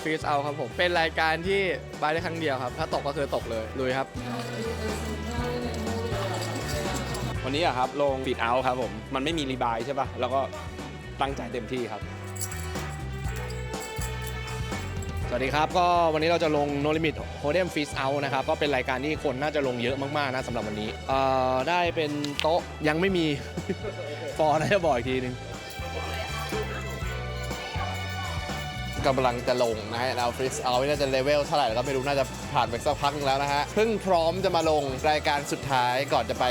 ฟีสเอาครับผมเป็นรายการที่บายได้ครั้งเดียวครับถ้าตกก็คือตกเลยลุยครับวันนี้อะครับลงฟีดเอาท์ครับผมมันไม่มีรีบายใช่ป่ะแล้วก็ตั้งใจเต็มที่ครับสวัสดีครับก็วันนี้เราจะลง No Limit Hold'em Freeze Out นะครับก็เป็นรายการที่คนน่าจะลงเยอะมากๆนะสำหรับวันนี้ได้เป็นโต๊ะยังไม่มี ฟอร์น่าจะบอกอีกทีนึงกำลังจะลงนะฮะเราฟรีสเอาน่าจะเลเวลเท่าไหร่แล้วก็ไม่รู้น่าจะผ่านไปสักพักนึงแล้วนะฮะเพิ่งพร้อมจะมาลงรายการสุดท้ายก่อนจะไป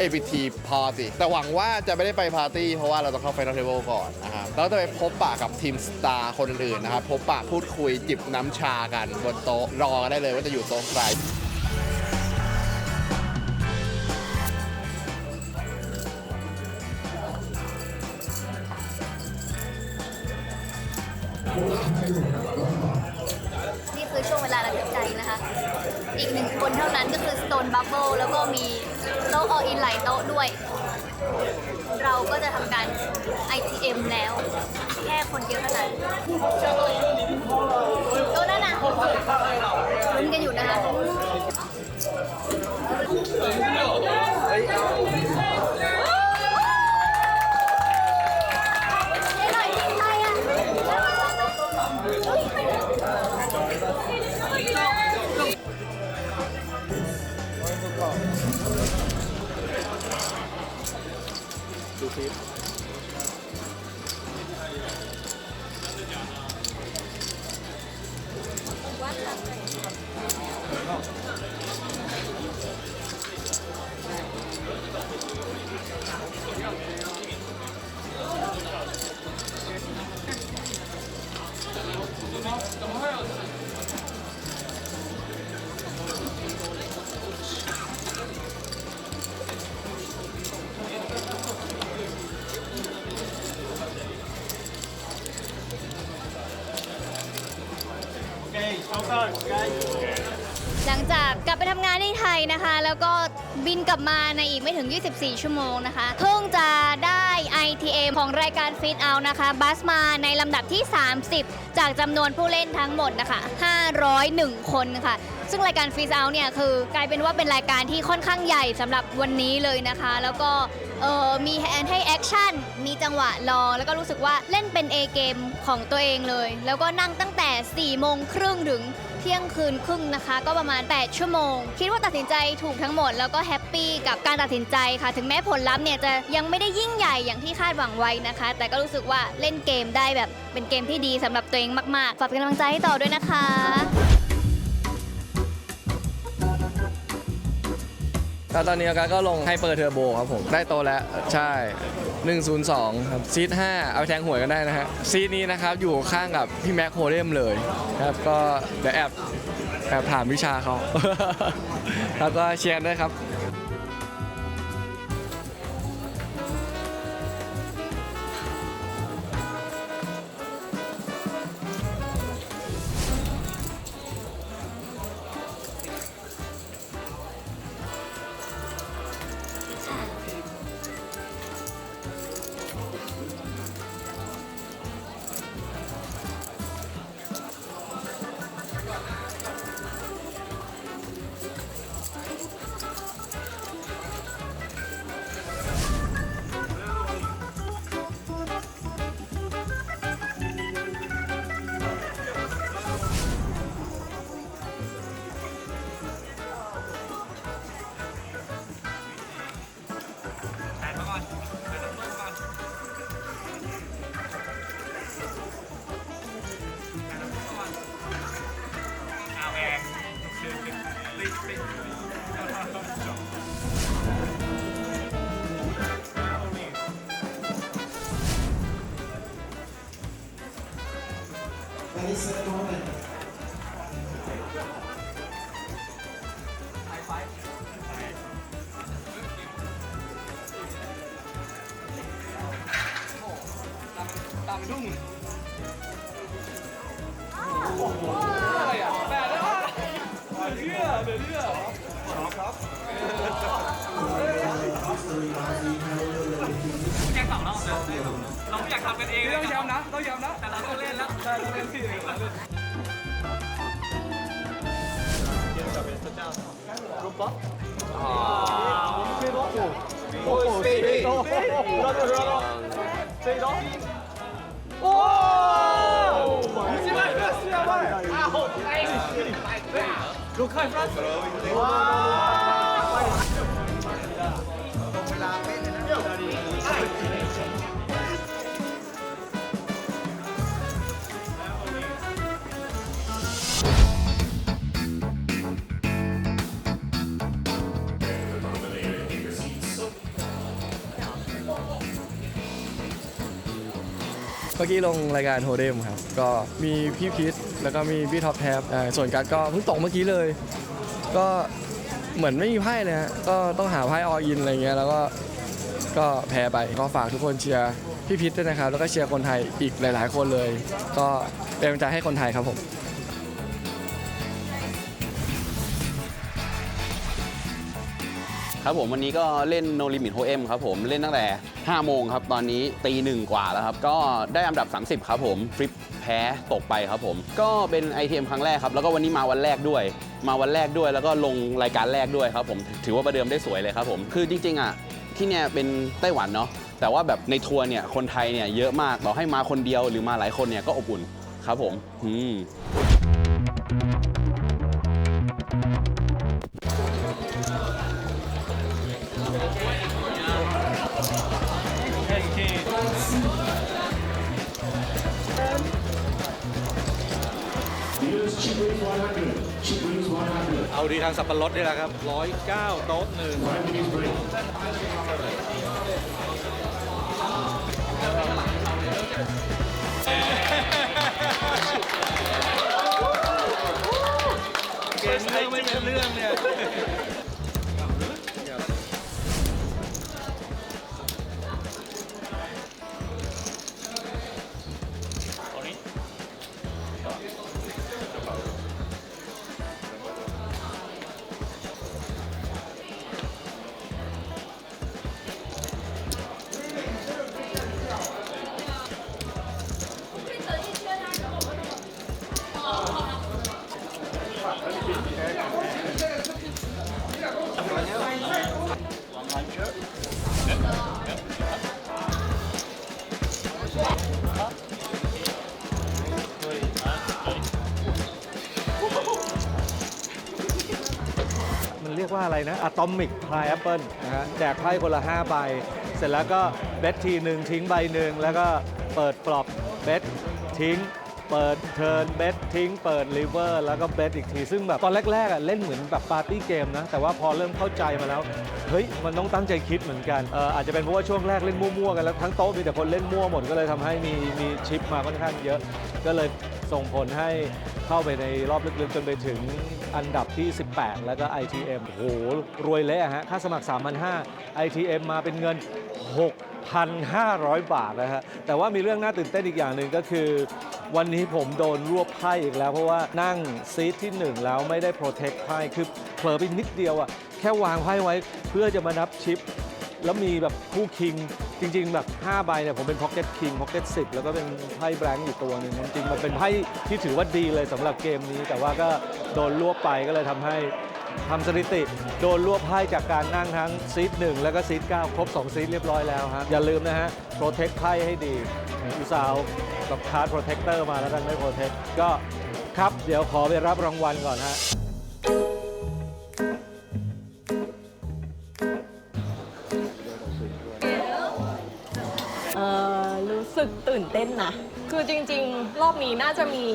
APT Party แต่หวังว่าจะไม่ได้ไปปาร์ตี้เพราะว่าเราต้องเข้า Final Table ก่อนนะครับแล้วจะไปพบปะกับทีมสตาร์คนอื่นๆนะครับพบปะพูดคุยจิบน้ำชากันบนโต๊ะรอกันได้เลยว่าจะอยู่โต๊ะใครนี่คือช่วงเวลาระทึกใจนะคะอีกหนึ่งคนเท่านั้นก็คือ Stone Bubble แล้วก็มีโต๊ะ All In หลายโต๊ะด้วย เราก็จะทำการ ITM แล้ว แค่คนเดียวเท่านั้นโต๊ะนั้นน่ะลุ้นกันอยู่นะคะดูคลิปหลังจากกลับไปทำงานที่ไทยนะคะ แล้วก็บินกลับมาในอีกไม่ถึง 24 ชั่วโมงนะคะ เพิ่งจะได้ ITM ของรายการ Fit Out นะคะบัสมาในลำดับที่ 30 จากจำนวนผู้เล่นทั้งหมดนะคะ 501 คนค่ะ ซึ่งรายการ Fit Out เนี่ยคือกลายเป็นว่าเป็นรายการที่ค่อนข้างใหญ่สำหรับวันนี้เลยนะคะ แล้วก็มีแฮนด์ให้แอคชั่นมีจังหวะรอแล้วก็รู้สึกว่าเล่นเป็น A เกมของตัวเองเลย แล้วก็นั่งตั้งแต่ 4 โมงครึ่งถึงเที่ยงคืนครึ่งนะคะก็ประมาณ 8 ชั่วโมงคิดว่าตัดสินใจถูกทั้งหมดแล้วก็แฮปปี้กับการตัดสินใจค่ะถึงแม้ผลลัพธ์เนี่ยจะยังไม่ได้ยิ่งใหญ่อย่างที่คาดหวังไว้นะคะแต่ก็รู้สึกว่าเล่นเกมได้แบบเป็นเกมที่ดีสำหรับตัวเองมากๆฝากเป็นกำลังใจให้ต่อด้วยนะคะตอนนี้อาการก็ลงให้เปิดเทอร์โบครับผมได้โตแล้วใช่102ครับซีท5เอาแทงหวยกันได้นะฮะซีทนี้นะครับอยู่ข้างกับพี่แม็กโฮเดมเลยครับก็เดี๋ยวแอบถามวิชาเขา แล้วก็เชียร์ด้วยครับตามดุ้งอะไรอ่ะแปดแล้วเดือดครับแค่สองรอบนะเราไม่อยากทำกันเองต้องย้ำนะแต่เราต้องเล่นแล้วเราเล่นที่ เมื่อกี้ลงรายการโฮเดมครับก็มีพี่พีทแล้วก็มีพี่ท็อปแท็บส่วนการ์ดก็เพิ่งตกเมื่อกี้เลย ก็เหมือนไม่มีไพ่เลยฮะก็ต้องหาไพ่ออินอะไรเงี้ยแล้วก็แพ้ไปก็ฝากทุกคนเชียร์พี่พีทด้วยนะครับแล้วก็เชียร์คนไทยอีกหลายๆคนเลย ก็เป็นกำลังใจให้คนไทยครับผม ครับผมวันนี้ก็เล่น No Limit Hoem ครับผมเล่นตั้งแต่5 โมงครับตอนนี้ตี 1 กว่าแล้วครับก็ได้อันดับ 30 ครับผมฟลิปแพ้ตกไปครับผมก็เป็น ITM ครั้งแรกครับแล้วก็วันนี้มาวันแรกด้วยแล้วก็ลงรายการแรกด้วยครับผมถือว่าประเดิมได้สวยเลยครับผมคือจริงๆอ่ะที่เนี่ยเป็นไต้หวันเนาะแต่ว่าแบบในทัวร์เนี่ยคนไทยเนี่ยเยอะมากต่อให้มาคนเดียวหรือมาหลายคนเนี่ยก็อบอุ่นครับผมเอาดีทางสับปะรดนี่แหละครับ109 โต๊ะหนึ่งเกมเรื่องไม่เป็นเรื่องเนี่ย มันเรียกว่าอะไรนะ Atomic Pineapple นะฮะแจกไพ่คนละ 5 ใบ เสร็จแล้วก็เบททีหนึ่งทิ้งใบหนึ่งแล้วก็เปิดฟลอปเบททิ้งเปิดเทิร์นเบททิ้งเปิดริเวอร์แล้วก็เบทอีกที ซึ่งแบบตอนแรกๆเล่นเหมือนแบบปาร์ตี้เกมนะ แต่ว่าพอเริ่มเข้าใจมาแล้ว เฮ้ย มันต้องตั้งใจคิดเหมือนกันอาจจะเป็นเพราะว่าช่วงแรกเล่นมั่วๆกันแล้วทั้งโต๊ะมีแต่คนเล่นมั่วหมดก็เลยทำให้มีชิปมาค่อนข้างเยอะ ก็เลยส่งผลให้เข้าไปในรอบลึกๆจนไปถึงอันดับที่ 18 แล้วก็ ITM โอ้โหรวยเละฮะค่าสมัคร 3,500 ITM มาเป็นเงิน 6,500 บาทนะฮะแต่ว่ามีเรื่องน่าตื่นเต้นอีกอย่างหนึ่งก็คือวันนี้ผมโดนรวบไพ่อีกแล้วเพราะว่านั่งซีทที่ 1 แล้วไม่ได้โปรเทคไพ่คือเผลอไปนิดเดียวอ่ะแค่วางไพ่ไว้เพื่อจะมานับชิปแล้วมีแบบคู่คิงจริงๆแบบ5ใบเนี่ยผมเป็นพ็อกเก็ตคิงพ็อกเก็ต10แล้วก็เป็นไพ่แบงค์อยู่ตัวหนึ่งจริงๆมันเป็นไพ่ที่ถือว่าดีเลยสำหรับเกมนี้แต่ว่าก็โดนรวบไปก็เลยทำให้ทำสถิติโดนรวบไพ่จากการนั่งทั้งซีท1แล้วก็ซีท9ครบ2ซีทเรียบร้อยแล้วฮะอย่าลืมนะฮะโปรเทคไพ่ให้ดีอุตส่าห์กับคาร์ดโปรเทคเตอร์มาแล้วกันไม่โปรเทคก็ครับเดี๋ยวขอไปรับรางวัลก่อนฮะ รู้สึกตื่นเต้นนะ คือจริงๆ รอบนี้น่าจะมี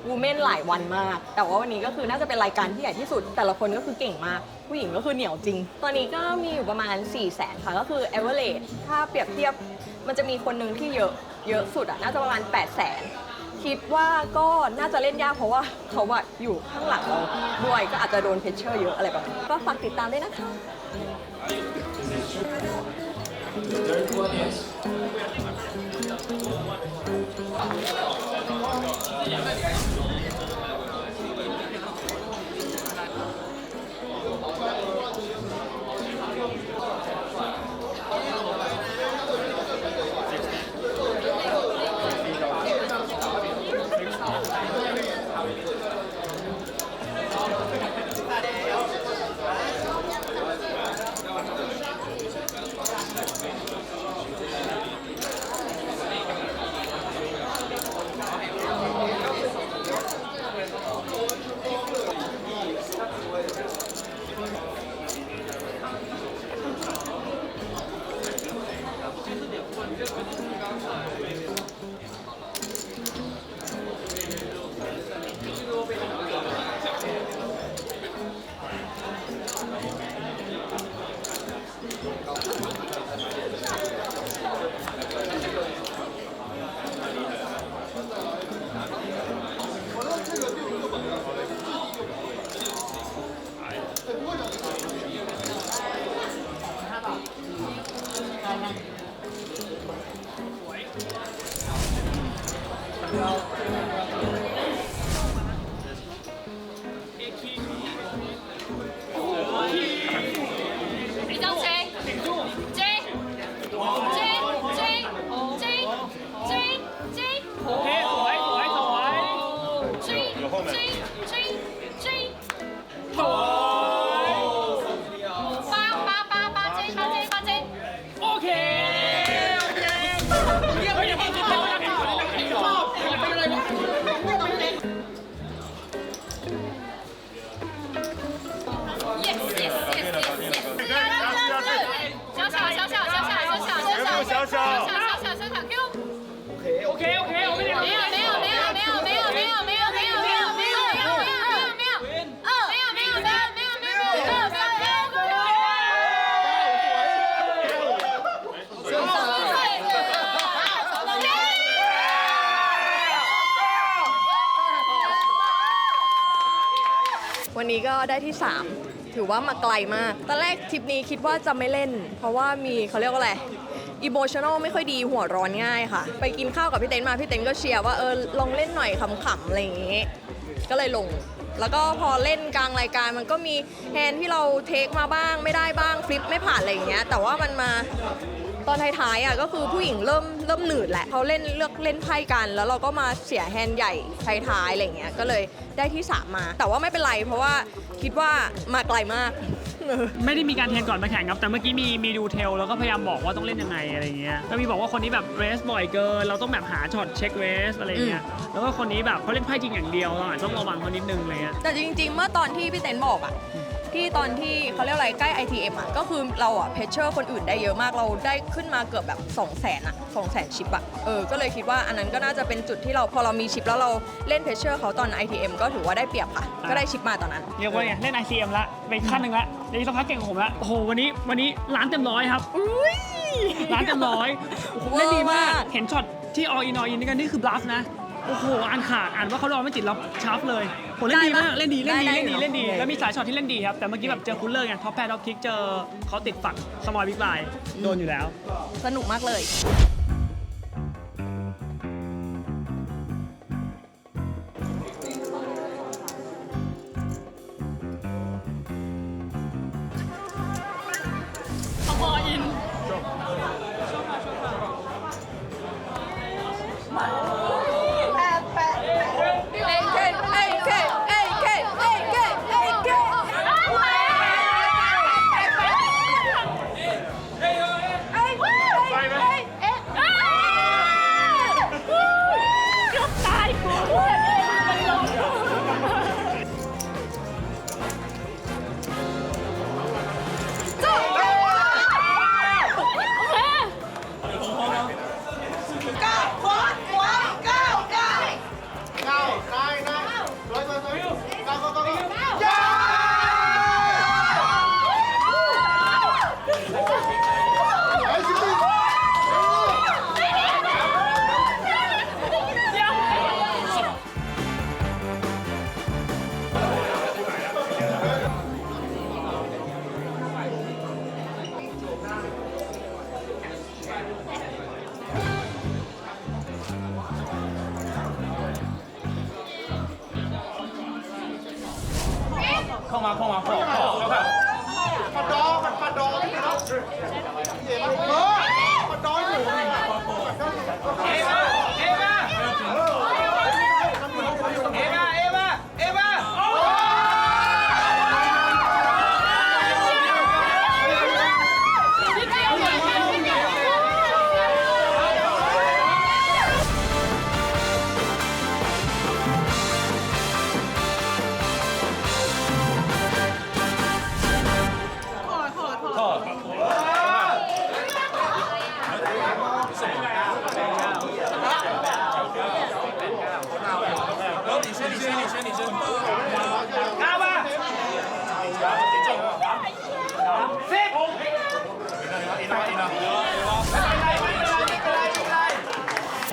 วูเมนหลายวันมาก แต่ว่าวันนี้ก็คือน่าจะเป็นรายการที่ใหญ่ที่สุด แต่ละคนก็คือเก่งมาก ผู้หญิงก็คือเหนียวจริง ตอนนี้ก็มีอยู่ประมาณ 400,000 ค่ะ ก็คือ average ถ้าเปรียบเทียบมันจะมีคนหนึ่งที่เยอะสุดอะน่าจะประมาณ 800,000 คิดว่าก็น่าจะเล่นยากเพราะว่าเขาอะอยู่ข้างหลังเราด้วยก็อาจจะโดนเพชเชอร์เยอะอะไรแบบนี้ก็ฝากติดตามด้วยนะคะ เ ได้ที่ 3 ถือว่ามาไกลมาก ตอนแรกทริปนี้คิดว่าจะไม่เล่น เพราะว่ามีเขาเรียกว่าอะไรอีโมชั่นอลไม่ค่อยดีหัวร้อนง่ายค่ะ ไปกินข้าวกับพี่เต้นมาพี่เต้นก็เชียร์ว่าลองเล่นหน่อยขำๆอะไรอย่างงี้ ก็เลยลง แล้วก็พอเล่นกลางรายการมันก็มีแฮนด์ที่เราเทคมาบ้างไม่ได้บ้างฟลิปไม่ผ่านอะไรอย่างเงี้ยแต่ว่ามันมาตอนท้ายๆอ่ะก็คือผู้หญิงเริ่มหนืดแหละเขาเลือกเล่นไพ่กัน แล้วเราก็มาเสียแฮนด์ใหญ่ท้ายๆอะไรอย่างเงี้ยก็เลยได้ที่ 3 มา แต่ว่าไม่เป็นไรเพราะว่าคิดว่ามาไกลมาก ไม่ได้มีการเทรนก่อนมาแข่งครับ แต่เมื่อกี้มีดูเทลแล้วก็พยายามบอกว่าต้องเล่นยังไงอะไรเงี้ยก็มีบอกว่าคนนี้แบบเรสบ่อยเกิน เราต้องแบบหาช็อตเช็คเรสอะไรเงี้ยแล้วก็คนนี้แบบเขาเล่นไพ่จริงอย่างเดียวเราอาจจะต้องระวังเขานิดนึงอะไรเงี้ย แต่จริงๆ เมื่อตอนที่พี่เต้นบอกอะที่ตอนที่เขาเรียกอะไรใกล้ ITM อะก็คือเราอะเพชเชอร์คนอื่นได้เยอะมากเราได้ขึ้นมาเกือบแบบ 200,000อะ200,000 ชิปอะก็เลยคิดว่าอันนั้นก็น่าจะเป็นจุดที่เราพอเรามีชิปแล้วเราเล่นเพชเชอร์เขาตอน ITM ก็ถือว่าได้เปรียบค่ะ ก็ได้ชิปมาตอนนั้น เรียกว่าไงเล่น ICM ละไปขั้นหนึ่งละเดี๋ยวสักพักเก่งกว่าผมละโอ้โหวันนี้ล้านเต็มร้อยครับล้านเต็มร้อยโอ้โหเล่นดีมากเห็นช็อตที่ all in นี่กันนี่คือบลัฟนะโอ้โหอ่านขาดอ่านว่าเขารอไม่ติดแล้วชาร์ปเลยโหเล่นดีมากเล่นดีแล้วมีสายช็อตที่เล่นดีครับแต่เมื่อกี้แบบเจอคุณเลอร์ไงท็อปแพดท็อปคิกเจอเขาติดฝักสมอลบิ๊กไลน์โดนอยู่แล้ว สนุกมากเลย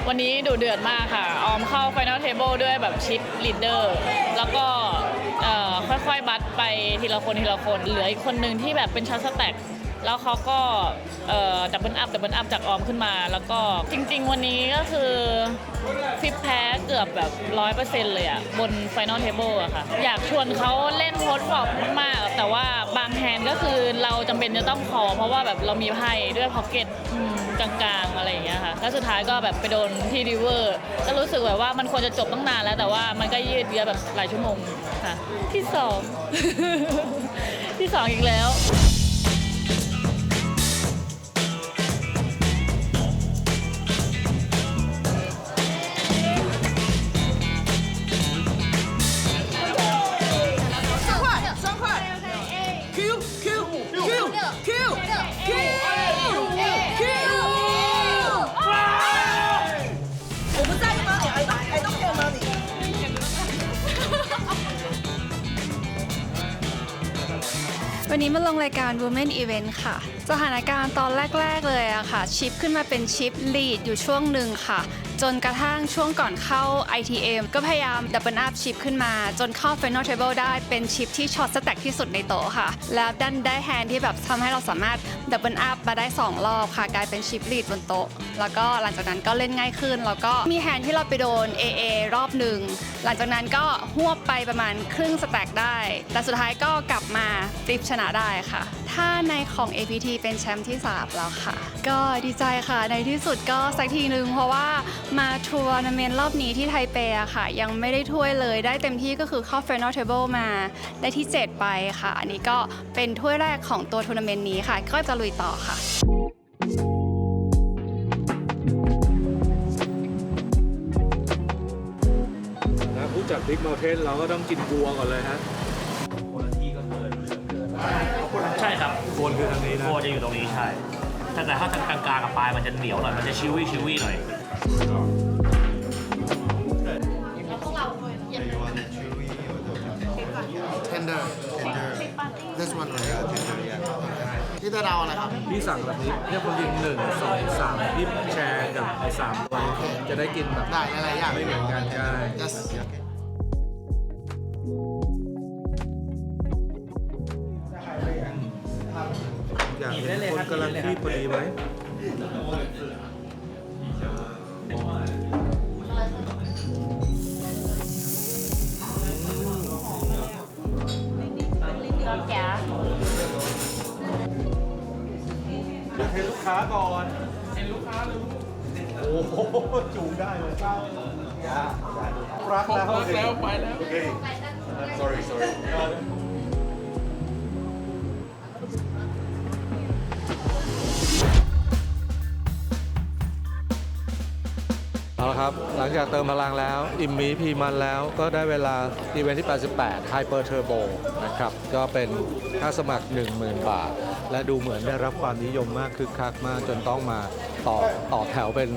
วันนี้ดูเดือดมากค่ะ ออมเข้า Final Table ด้วยแบบชิปลีดเดอร์ แล้วก็ค่อยๆ บัตไปทีละคน เหลืออีกคนหนึ่งที่แบบเป็นชั้นสแต็ก แล้วเขาก็ดับเบิลอัพจากออมขึ้นมา แล้วก็จริงๆ วันนี้ก็คือฟิปแพ้เกือบแบบ 100% เลยอะบน Final Table อะค่ะ อยากชวนเขาเล่นโพสต์ฟอร์มมากๆแต่ว่าบางแฮนด์ก็คือเราจำเป็นจะต้องขอเพราะว่าแบบเรามีไพ่ด้วยพ็อกเก็ตกลางๆอะไรอย่างเงี้ยค่ะแล้วสุดท้ายก็แบบไปโดนที่ริเวอร์ก็รู้สึกแบบว่ามันควรจะจบตั้งนานแล้วแต่ว่ามันก็ยืดเยื้อแบบหลายชั่วโมงค่ะที่สอง ที่สองอีกแล้ว วั วันนี้มาลงรายการ Women Event ค่ะ สถานการณ์ตอนแรกๆเลยอะค่ะ ชิปขึ้นมาเป็นชิป lead อยู่ช่วงหนึ่งค่ะ จนกระทั่งช่วงก่อนเข้า ITM ก็พยายามดับเบิลอัพชิปขึ้นมาจนเข้า Final Table ได้เป็นชิปที่ช็อตสแต็กที่สุดในโต๊ะค่ะ แล้วดันได้แฮนด์ที่แบบทำให้เราสามารถดับเบิลอัพมาได้2รอบค่ะกลายเป็นชิป lead บนโต๊ะแล้วก็หลังจากนั้นก็เล่นง่ายขึ้นแล้วก็มีแฮนด์ที่เราไปโดน AA รอบหนึ่งหลังจากนั้นก็หวบไปประมาณครึ่งสแต็กได้แต่สุดท้ายก็กลับมาฟลิปชนะได้ค่ะถ้าในของ APT เป็นแชมป์ที่3แล้วค่ะก็ดีใจค่ะในที่สุดก็สักทีนึงเพราะว่ามาทัวร์นาเมนต์รอบนี้ที่ไทเปอะค่ะยังไม่ได้ถ้วยเลยได้เต็มที่ก็คือเข้า Final Table มาได้ที่ 7 ไปค่ะอันนี้ก็เป็นถ้วยแรกของตัวทัวร์นาเมนต์นี้ค่ะก็จะลุยต่อค่ะ นะผู้จัด Big Mountain เราก็ต้องกินบัวก่อนเลยฮะ ใช่ครับ โคนคือทางนี้นะ โคจะอยู่ตรงนี้ใช่ แต่ถ้าทางกลางๆกับปลายมันจะเหนียวหน่อย มันจะชิวี่หน่อย tender this one ที่จะเราอะไรครับ พี่สั่งแบบนี้เนี่ยคนยิง1 2 3พี่แชร์กับไอ้3ตัวจะได้กินแบบ ได้หลายๆอย่าง ไม่เหมือนกันใช่ yes อยากเห็นคนกำลังคีบพอดีไหม ให้ลูกค้าก่อนให้ลูกค้าเลยโอ้โหจูงได้เลยรักแล้วไปแล้วโอเค sorry เอาละครับ หลังจากเติมพลังแล้ว อิ่มหมีพีมันแล้วก็ได้เวลาอีเวนท์ที่ 88 Hyper Turbo นะครับ ก็เป็นค่าสมัคร 10,000 บาท และดูเหมือนได้รับความนิยมมากคึกคักมากจนต้องมาต่อแถวเป็น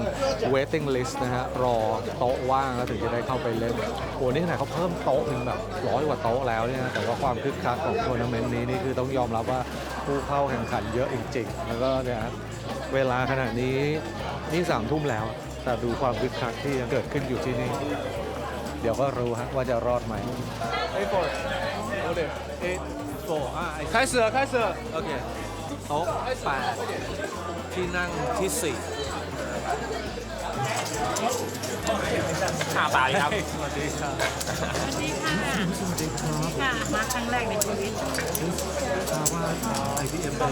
waiting list นะฮะ รอโต๊ะว่างแล้วถึงจะได้เข้าไปเล่นโอ้นี่ขนาดเขาเพิ่มโต๊ะถึงแบบ100 กว่าโต๊ะแล้วเนี่ยนะแต่ว่าความคึกคักของทัวร์นาเมนต์นี้นี่คือต้องยอมรับว่าผู้เข้าแข่งขันเยอะจริงๆแล้วก็เนี่ยเวลาขณะนี้นี่3 ทุ่มแล้วแต่ดูความคึกคักที่ยังเกิดขึ้นอยู่ที่นี่ เดี๋ยวก็รู้ฮะว่าจะรอดไหม开始了โอเคโต๊ะ8ที่นั่งที่ 4 5 บาทครับ สวัสดีครับ ค่ะมาครั้งแรกในชีวิต ทราบว่า ITM ไป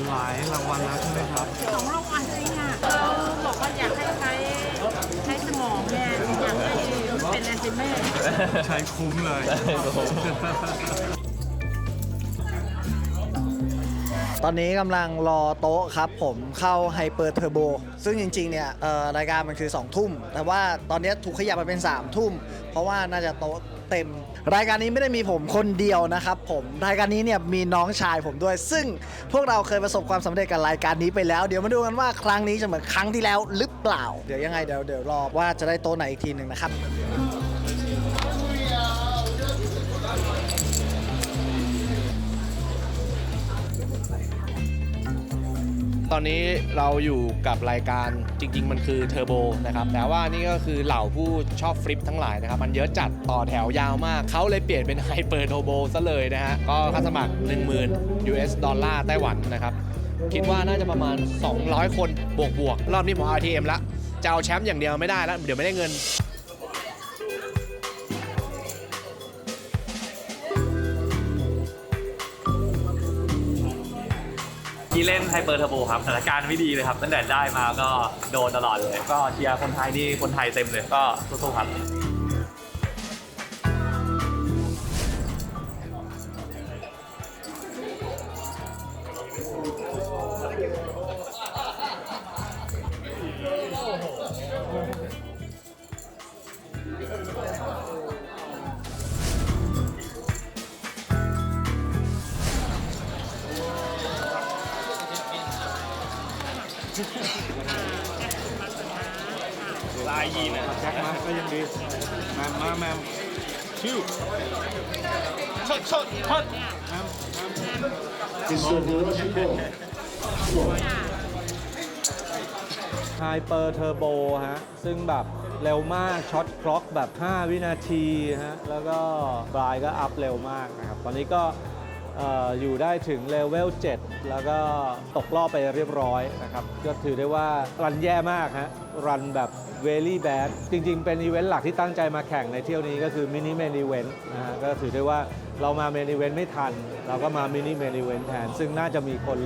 หลายรางวัลแล้วใช่ไหมครับ 2 รางวัลเลยค่ะเขาบอกว่าอยากให้ใช้สมองเนี่ยอยากให้เป็นแอนติเมต ใช้คุ้มเลย ตอนนี้กำลังรอโต๊ะครับผมเข้าไฮเปอร์เทอร์โบซึ่งจริงๆเนี่ยรายการมันคือ 2 ทุ่ม แต่ว่าตอนนี้ถูกขยับมาเป็น 3 ทุ่ม เพราะว่าน่าจะโต๊ะเต็ม รายการนี้ไม่ได้มีผมคนเดียวนะครับผมรายการนี้เนี่ยมีน้องชายผมด้วย ซึ่งพวกเราเคยประสบความสำเร็จกับรายการนี้ไปแล้ว เดี๋ยวมาดูกันว่าครั้งนี้จะเหมือนครั้งที่แล้วหรือเปล่า เดี๋ยวยังไงเดี๋ยวรอว่าจะได้โต๊ะไหนอีกทีหนึ่งนะครับ ตอนนี้เราอยู่กับรายการจริงๆมันคือเทอร์โบนะครับแต่ว่านี่ก็คือเหล่าผู้ชอบฟลิปทั้งหลายนะครับมันเยอะจัดต่อแถวยาวมากเขาเลยเปลี่ยนเป็นไฮเปอร์เทอร์โบซะเลยนะฮะก็ค่าสมัคร 10,000 US ดอลลาร์ไต้หวันนะครับคิดว่าน่าจะประมาณ200 คนบวกรอบนี้ผมเอา RTM ละจะเอาแชมป์อย่างเดียวไม่ได้แล้วเดี๋ยวไม่ได้เงิน ที่เล่นไฮเปอร์เทอร์โบครับสถานการณ์ไม่ดีเลยครับตั้งแต่ได้มาก็โดนตลอดเลย ก็เชียร์คนไทยนี่คนไทยเต็มเลยก็สู้ๆครับ ลายยีนะครับแจ็คมาก็ยังดีแมมชิวชดแมม ไฮเปอร์เทอร์โบฮะ ซึ่งแบบเร็วมากช็อตคล็อกแบบ 5 วินาทีฮะ แล้วก็บรายก็อัพเร็วมากนะครับ ตอนนี้ก็อยู่ได้ถึงเลเวล 7 แล้วก็ตกรอบไปเรียบร้อยนะครับ ก็ถือได้ว่ารันแย่มากฮะ รันแบบ very bad จริงๆ เป็นอีเวนต์หลักที่ตั้งใจมาแข่งในเที่ยวนี้ก็คือมินิเมนอีเวนต์นะฮะ ก็ถือได้ว่าเรามาเมนอีเวนต์ไม่ทัน เราก็มามินิเมนอีเวนต์แทน ซึ่งน่าจะมีคน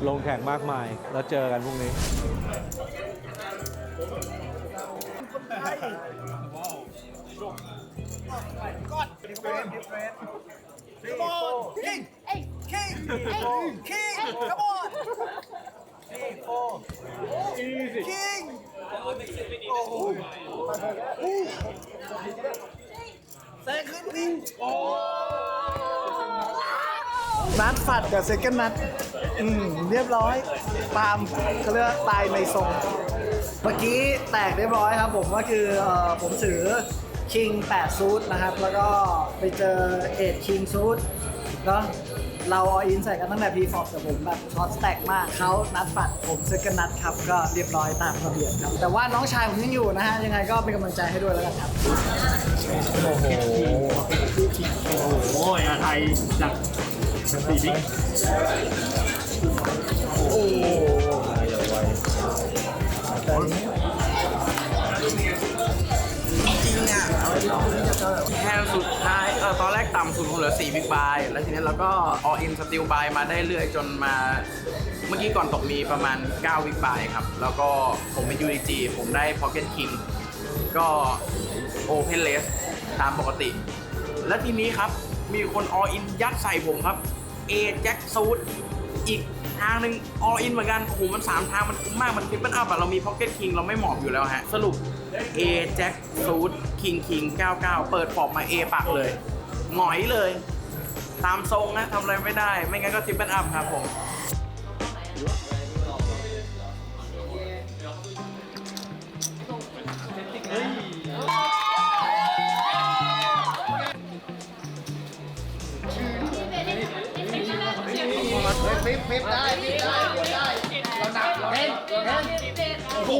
ลงแข่งมากมาย แล้วเจอกันพรุ่งนี้ นัดฝัดกับเซคันด์นัดเรียบร้อยตามเขาเรียกว่าตายในทรงเมื่อกี้แตกเรียบร้อยครับผมก็คือผมถือคิง8ซูทนะครับ แล้วก็ไปเจอเอ็ดคิงซูทเนาะเราออินใส่กันตั้งแต่พีฟอร์แต่ผมแบบช็อตสแต็กมากเขานัดฝัดผมเซคันด์นัดครับก็เรียบร้อยตามระเบียบครับแต่ว่าน้องชายผมยังอยู่นะฮะยังไงก็เป็นกำลังใจให้ด้วยแล้วกันครับโอ้โหอาไทยจากสีบิ๊กโอ้แค่สุดท้ายตอนแรกต่ำสุดผมเหลือ4บิ๊กบายแล้วทีนี้เราก็ออินสติลบายมาได้เรื่อยจนมาเมื่อกี้ก่อนตกมีประมาณ9บิ๊กบายครับแล้วก็ผมเป็น UDG ผมได้ Pocket King ก็ Open Race ตามปกติ แล้วทีนี้ครับมีคนออินยัดใส่ผมครับ A Jack Suit อีกทางหนึ่งออินเหมือนกันโอ้โหมัน3ทางมันคุ้มมากมันทริปเปิลอัพอะเรามี Pocket King เราไม่หมอบอยู่แล้วฮะสรุป A Jack Suit King 99 เปิดฟอบมา A ปักเลยหงอยเลยตามทรงนะทำอะไรไม่ได้ไม่งั้นก็ทริปเปิลอัพครับผม ฟิปได้เราหนักเราเล่นโอ้โห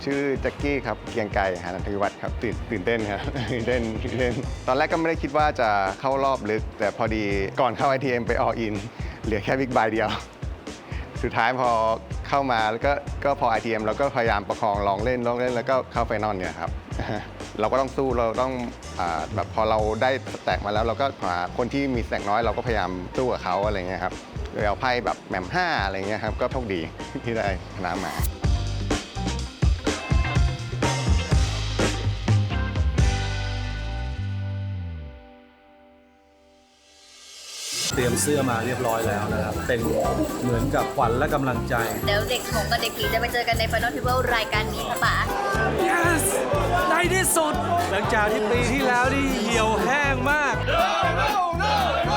ชื่อแจ็คกี้ครับเกียงไกรหานันทวิวัฒน์ครับตื่นเต้นครับ ตื่นเต้นตอนแรกก็ไม่ได้คิดว่าจะเข้ารอบลึกแต่พอดีก่อนเข้า ITM ไป all in เหลือแค่บิ๊กไบเดียวสุดท้ายพอเข้ามาแล้วก็พอ ITM เราก็พยายามประคองลองเล่นแล้วก็เข้าไฟนอลเนี่ยครับ เราก็ต้องสู้เราต้องแบบพอเราได้สแต็กมาแล้วเราก็หาคนที่มีสแต็กน้อยเราก็พยายามสู้กับเขาอะไรเงี้ยครับโดยเอาไพ่แบบแหม่ม5อะไรเงี้ยครับก็โชคดีที่ได้ชนะมาเตรียมเสื้อมาเรียบร้อยแล้วนะครับเป็นเหมือนกับขวัญและกำลังใจ เดี๋ยวเด็กหงกับเด็กผีจะไปเจอกันใน Final Table รายการนี้ค่ะป๋า yes ในที่สุดหลังจากที่ปีที่แล้วนี่เหี่ยวแห้งมาก no, no, no.